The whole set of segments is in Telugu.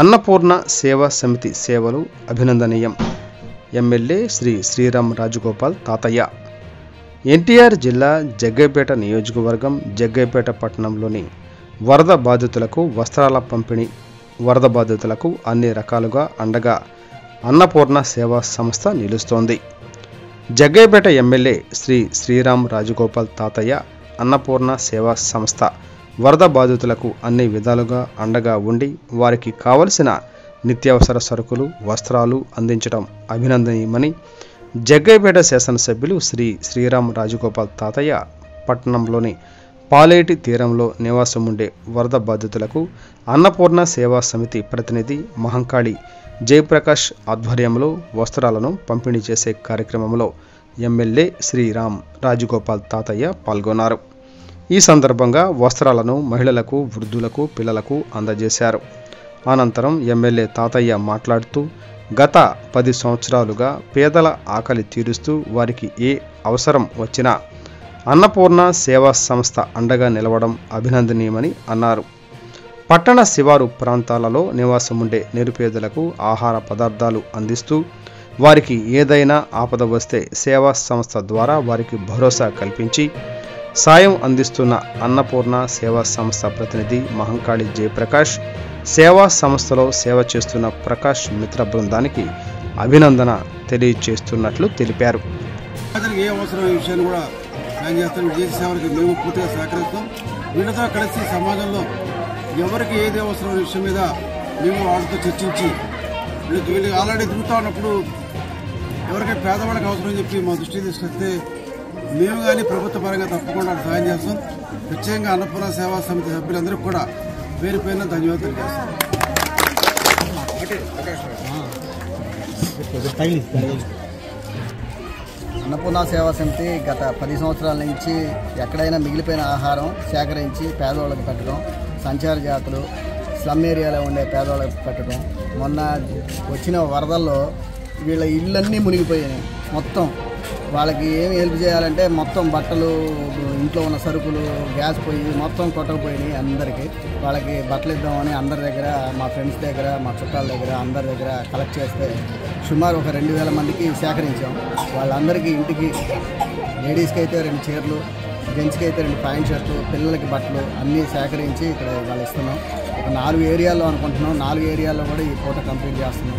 అన్నపూర్ణ సేవా సమితి సేవలు అభినందనీయం. ఎమ్మెల్యే శ్రీ శ్రీరామ్ రాజగోపాల్ తాతయ్య. ఎన్టీఆర్ జిల్లా జగ్గయ్యపేట నియోజకవర్గం జగ్గయ్యపేట పట్టణంలోని వరద బాధితులకు వస్త్రాల పంపిణీ. వరద బాధితులకు అన్ని రకాలుగా అండగా అన్నపూర్ణ సేవా సంస్థ నిలుస్తోంది. జగ్గయ్యపేట ఎమ్మెల్యే శ్రీ శ్రీరామ్ రాజగోపాల్ తాతయ్య అన్నపూర్ణ సేవా సంస్థ వరద బాధితులకు అన్ని విధాలుగా అండగా ఉండి వారికి కావలసిన నిత్యావసర సరుకులు, వస్త్రాలు అందించడం అభినందనీయమని జగ్గయ్యపేట శాసనసభ్యులు శ్రీ శ్రీరామ్ రాజగోపాల్ తాతయ్య పట్టణంలోని పాలేటి తీరంలో నివాసం ఉండే వరద బాధితులకు అన్నపూర్ణ సేవా సమితి ప్రతినిధి మహంకాళి జయప్రకాష్ ఆధ్వర్యంలో వస్త్రాలను పంపిణీ చేసే కార్యక్రమంలో ఎమ్మెల్యే శ్రీరామ్ రాజగోపాల్ తాతయ్య పాల్గొన్నారు. ఈ సందర్భంగా వస్త్రాలను మహిళలకు, వృద్ధులకు, పిల్లలకు అందజేశారు. అనంతరం ఎమ్మెల్యే తాతయ్య మాట్లాడుతూ గత 10 సంవత్సరాలుగా పేదల ఆకలి తీరుస్తూ వారికి ఏ అవసరం వచ్చినా అన్నపూర్ణ సేవా సంస్థ అండగా నిలవడం అభినందనీయమని అన్నారు. పట్టణ శివారు ప్రాంతాలలో నివాసం ఉండే నిరుపేదలకు ఆహార పదార్థాలు అందిస్తూ వారికి ఏదైనా ఆపద వస్తే సేవా సంస్థ ద్వారా వారికి భరోసా కల్పించి సాయం అందిస్తున్న అన్నపూర్ణ సేవా సంస్థ ప్రతినిధి మహంకాళి జయప్రకాష్ సేవా సంస్థలో సేవ చేస్తున్న ప్రకాష్ మిత్ర బృందానికి అభినందన తెలియజేస్తున్నట్లు తెలిపారు. ఏ అవసరం ఈ విషయాన్ని కూడా ప్లాన్ చేస్తాం. దేశ సేవలకు మేము పూర్తిగా సహకరిస్తాం. వీళ్ళతో కలిసి సమాజంలో ఎవరికి ఏది అవసరం విషయం మీద మేము వాళ్ళతో చర్చించి వీళ్ళు ఆల్రెడీ తిరుగుతూ ఉన్నప్పుడు ఎవరికైనా పేదవాళ్ళకి అవసరం చెప్పి మా దృష్టికి తీసుకొస్తే మేము కానీ ప్రభుత్వ పరంగా తప్పకుండా సహాయం చేస్తాం. ప్రత్యేకంగా అన్నపూర్ణ సేవా సమితి సభ్యులందరికీ కూడా పేరు పేరున ధన్యవాదాలు చేస్తాం. అన్నపూర్ణ సేవా సమితి గత 10 సంవత్సరాల నుంచి ఎక్కడైనా మిగిలిపోయిన ఆహారం సేకరించి పేదవాళ్ళకి పెట్టడం, సంచార జాతులు, స్లమ్ ఏరియాలో ఉండే పేదవాళ్ళకి పెట్టడం. మొన్న వచ్చిన వరదల్లో వీళ్ళ ఇళ్ళన్నీ మునిగిపోయాయి. మొత్తం వాళ్ళకి ఏమి హెల్ప్ చేయాలంటే మొత్తం బట్టలు, ఇంట్లో ఉన్న సరుకులు, గ్యాస్ పొయ్యి మొత్తం కొట్టకపోయినాయి. అందరికీ వాళ్ళకి బట్టలు ఇద్దామని అందరి దగ్గర, మా ఫ్రెండ్స్ దగ్గర, మా చుట్టాల దగ్గర, అందరి దగ్గర కలెక్ట్ చేస్తే సుమారు ఒక 2000 మందికి సేకరించాం. వాళ్ళందరికీ ఇంటికి లేడీస్కి అయితే 2 చీరలు, జెంట్స్కి అయితే 2 ప్యాంట్ షర్ట్లు, పిల్లలకి బట్టలు అన్నీ సేకరించి ఇక్కడ వాళ్ళు ఇస్తున్నాం. ఒక 4 ఏరియాల్లో అనుకుంటున్నాం. 4 ఏరియాల్లో కూడా ఈ పూట కంప్లీట్ చేస్తున్నాం.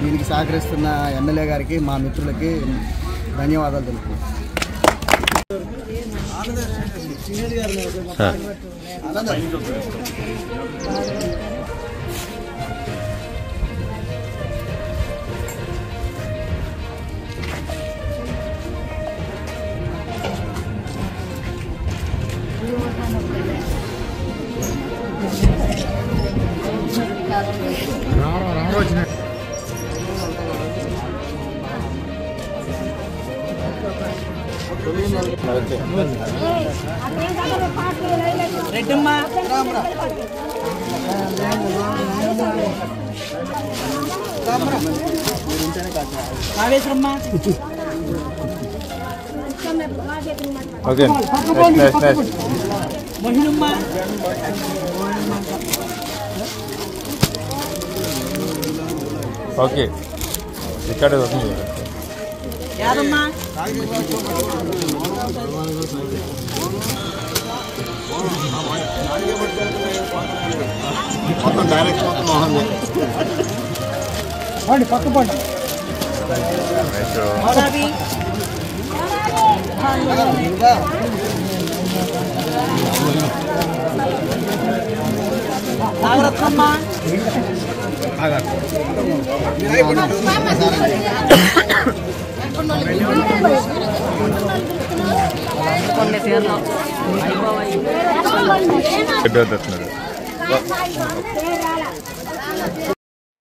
దీనికి సహకరిస్తున్న ఎమ్మెల్యే గారికి, మా మిత్రులకి ధన్యవాదాలు తెలుపుతున్నాం. రెడ్డమ్మా కాళేశ్వరమ్మా ఓకే మహిళమ్మా ఓకే ఇక్కడ వస్తుంది యాదమ్మా మొత్తం డైరెక్ట్ మొత్తం పక్క పండి నాగరత్నమ్మా కొన్ని తీర్లు అయిపోవాలి.